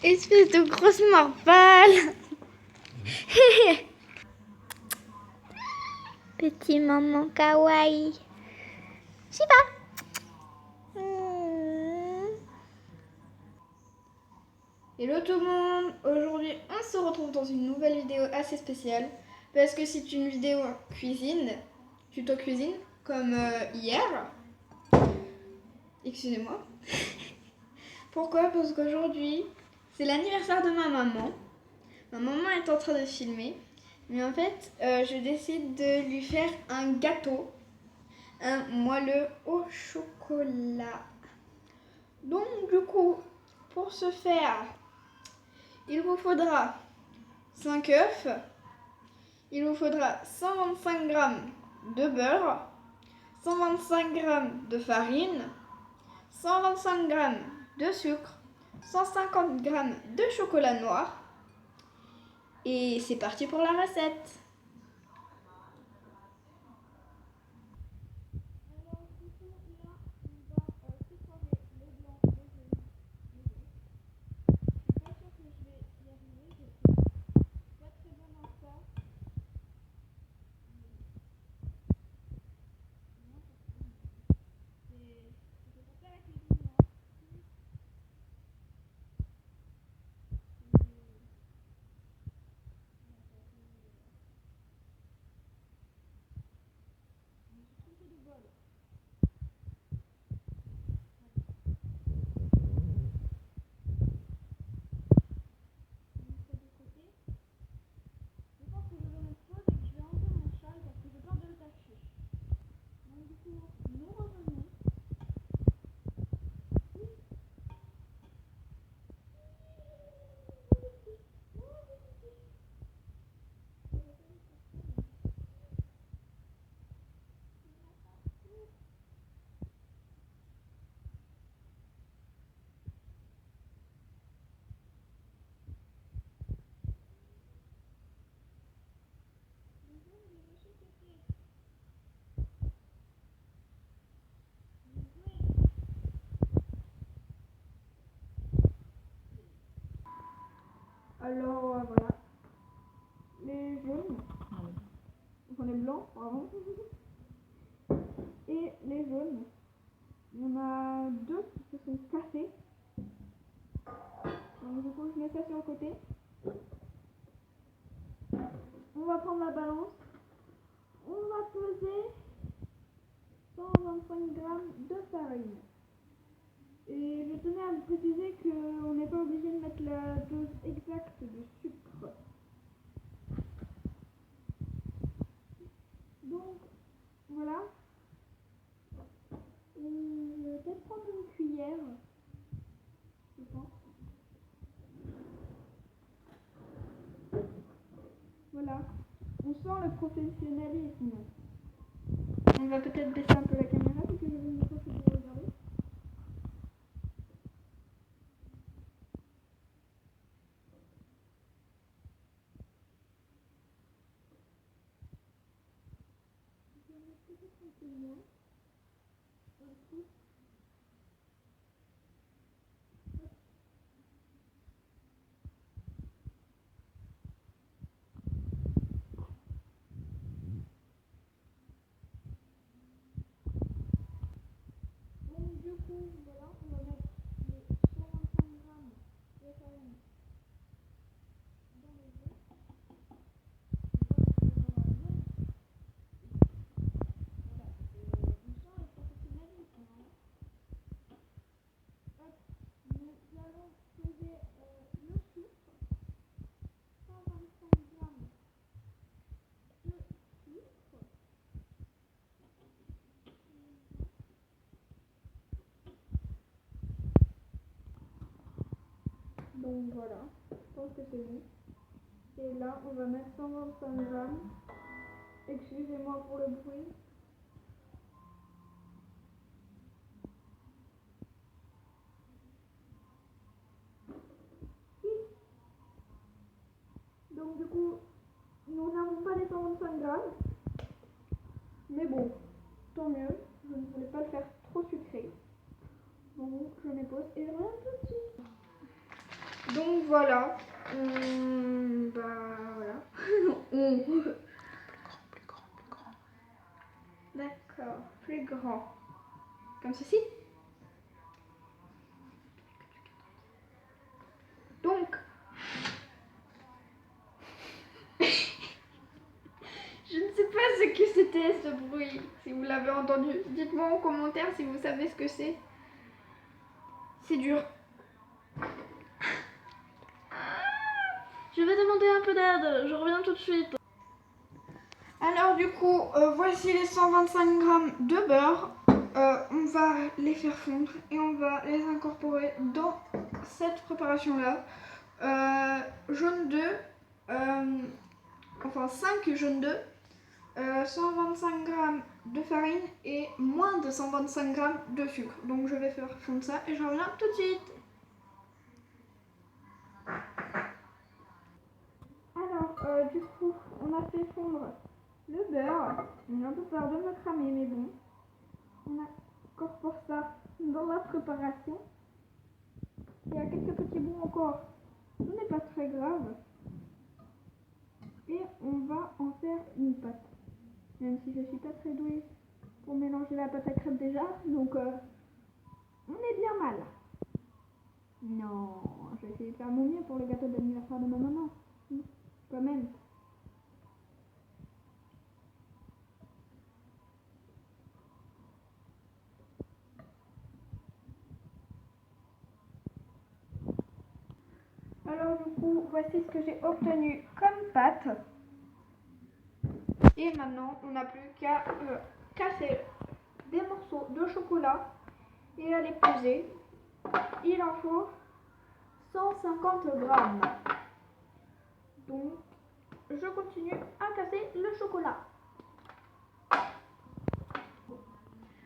Espèce de grosse morphale. Petit maman kawaii. Shiba. Hello tout le monde. Aujourd'hui on se retrouve dans une nouvelle vidéo assez spéciale. Parce que c'est une vidéo cuisine. Tuto cuisine. Comme hier. Excusez-moi. Pourquoi? Parce qu'aujourd'hui c'est l'anniversaire de ma maman. Ma maman est en train de filmer. Mais en fait je décide de lui faire un gâteau. Un moelleux au chocolat. Donc du coup, pour ce faire, il vous faudra 5 œufs, il vous faudra 125 g de beurre, 125 g de farine, 125 g de sucre, 150 g de chocolat noir. Et c'est parti pour la recette. Alors voilà, les jaunes, enfin les blancs, pardon, et les jaunes. Il y en a deux qui se sont cassés. Donc du coup je mets ça sur le côté. On va prendre la balance. On va peser 125 g de farine. Et je tenais à vous préciser qu'on n'est pas obligé de mettre la dose exacte de sucre. Donc voilà. Je vais peut-être prendre une cuillère, je pense. Voilà. On sent le professionnalisme. On va peut-être baisser un peu la caméra vu que j'avais une micro pour vous regarder. Je vais mettre peut-être un peu moins. Donc du coup, voilà, on va mettre les 125 g de farine dans les œufs. Voilà, on sent le professionnalisme. Hop, nous allons peser le sucre, 125 g de sucre. Donc voilà, je pense que c'est bon. Et là, on va mettre 125 g. Excusez-moi pour le bruit. Donc du coup, nous n'avons pas les 125 g. Mais bon, tant mieux. Je ne voulais pas le faire trop sucré. Donc je mets pause et je reviens tout de suite. Donc voilà. Bah voilà. Plus grand. D'accord, plus grand. Comme ceci. Donc, je ne sais pas ce que c'était ce bruit, si vous l'avez entendu. Dites-moi en commentaire si vous savez ce que c'est. C'est dur. Je vais demander un peu d'aide, je reviens tout de suite. Alors du coup, voici les 125 grammes de beurre. On va les faire fondre et on va les incorporer dans cette préparation-là. Jaune d'œuf, enfin 5 jaunes d'œufs, 125 grammes de farine et moins de 125 grammes de sucre. Donc je vais faire fondre ça et je reviens tout de suite. Alors du coup, on a fait fondre le beurre. J'ai un peu peur de me cramer, mais bon. On incorpore ça dans la préparation. Il y a quelques petits bouts encore. Ce n'est pas très grave. Et on va en faire une pâte. Même si je ne suis pas très douée pour mélanger la pâte à crêpes déjà. Donc on est bien mal. Non, je vais essayer de faire mon mieux pour le gâteau d'anniversaire de ma maman. Quand même. Alors du coup, voici ce que j'ai obtenu comme pâte. Et maintenant, on n'a plus qu'à casser des morceaux de chocolat et à les peser. Il en faut 150 grammes. Donc, je continue à casser le chocolat.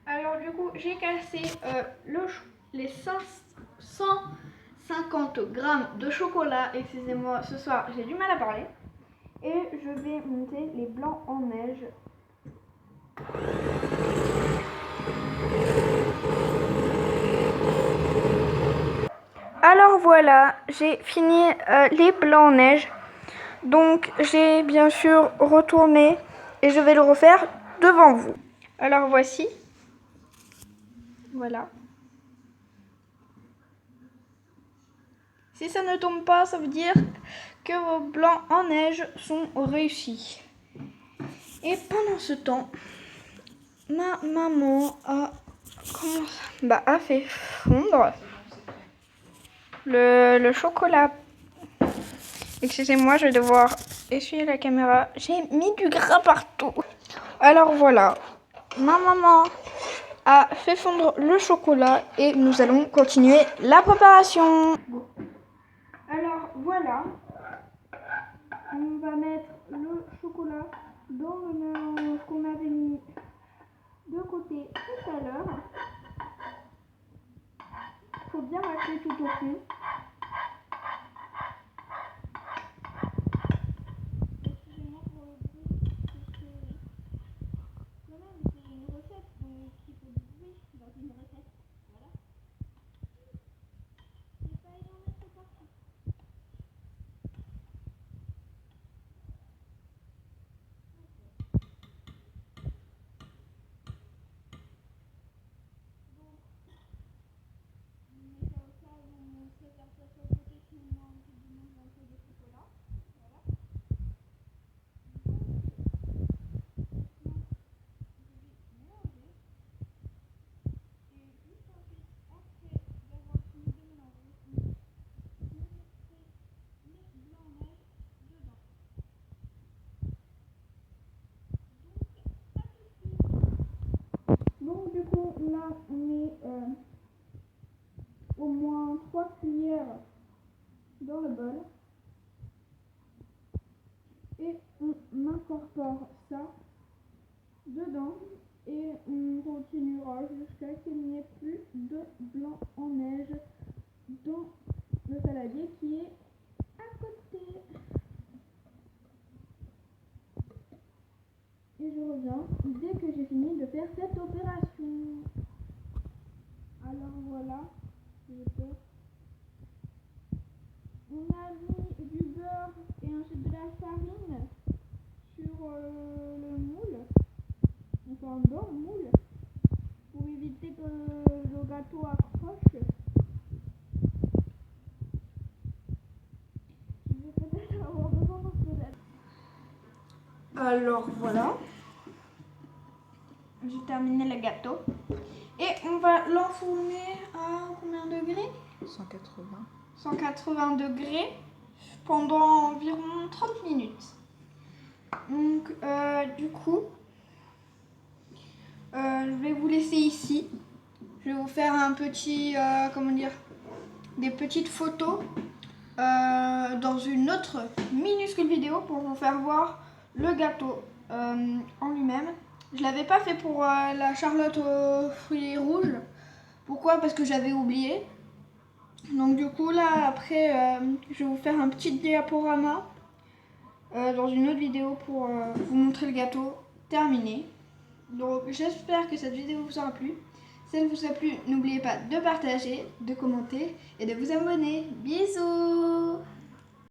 Alors du coup, j'ai cassé les 150 grammes de chocolat. Excusez-moi, ce soir, j'ai du mal à parler. Et je vais monter les blancs en neige. Alors voilà, j'ai fini les blancs en neige. Donc j'ai bien sûr retourné et je vais le refaire devant vous. Alors voici. Voilà. Si ça ne tombe pas, ça veut dire que vos blancs en neige sont réussis. Et pendant ce temps, ma maman a fait fondre le chocolat. Excusez-moi, je vais devoir essuyer la caméra. J'ai mis du gras partout. Alors voilà, ma maman a fait fondre le chocolat et nous allons continuer la préparation. Alors voilà, on va mettre le chocolat dans le mélange qu'on avait mis de côté tout à l'heure. Il faut bien mâcher tout au fond. Excusez-moi pour le bruit, parce que quand même c'est une recette, donc il faut du bruit dans une recette. Voilà. J'essaye d'en mettre partout. Donc du coup là on est au moins 3 cuillères dans le bol et on incorpore ça dedans et on continuera jusqu'à qu'il n'y ait plus de blanc en neige dans le saladier qui est à côté. Et je reviens dès que j'ai fini de faire cette opération. Alors voilà, j'ai peur. On a mis du beurre et ensuite de la farine sur le moule, enfin dans le moule, pour éviter que le gâteau accroche. Je vais peut-être avoir besoin d'un peu d'aide. Alors voilà, j'ai terminé le gâteau. Et on va l'enfourner à combien de degrés? 180. 180 degrés pendant environ 30 minutes. Donc du coup, je vais vous laisser ici. Je vais vous faire un petit, des petites photos dans une autre minuscule vidéo pour vous faire voir le gâteau en lui-même. Je l'avais pas fait pour la Charlotte aux fruits rouges. Pourquoi? Parce que j'avais oublié. Donc du coup là après je vais vous faire un petit diaporama dans une autre vidéo pour vous montrer le gâteau terminé. Donc j'espère que cette vidéo vous aura plu. Si elle vous a plu, n'oubliez pas de partager, de commenter et de vous abonner. Bisous!